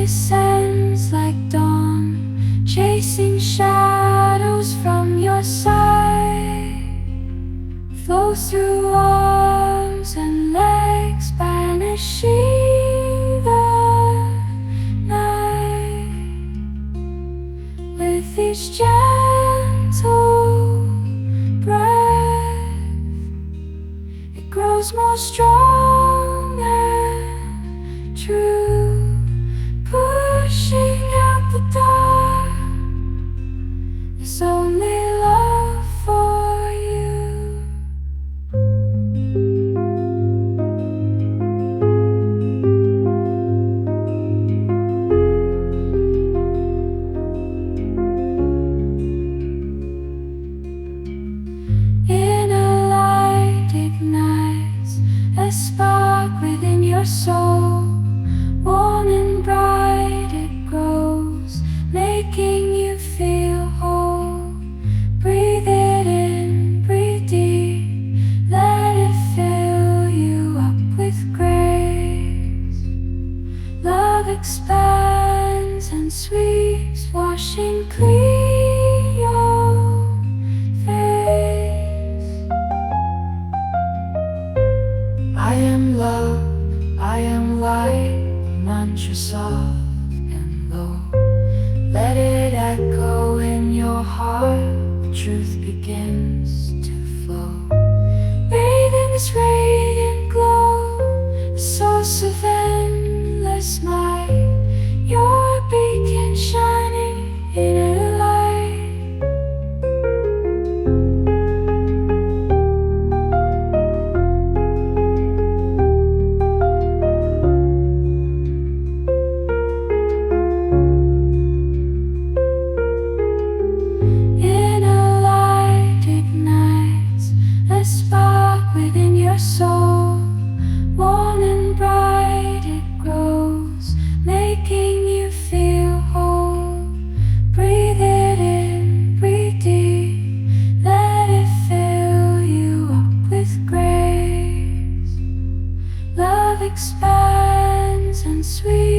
descends like dawn, chasing shadows from your side. Flows through arms and legs, banishing the night. With each gentle breath, it grows more strong and true, pushing out the dark. There's only love for you. Inner light ignites a spark within your soul. Warm and bright it grows, making you feel whole. Breathe it in, breathe deep, let it fill you up with grace. Love expands and sweeps, washing clean your face. I am love, I am light, mantra soft and low. Let it echo in your heart, truth begins to flow. Bathe in this radiant glow, a source of endless might. Your beacon shining inner light. Inner light ignites a spark within your soul. Warm and bright it grows, making you feel whole. Breathe it in, breathe deep, let it fill you up with grace. Love expands and sweet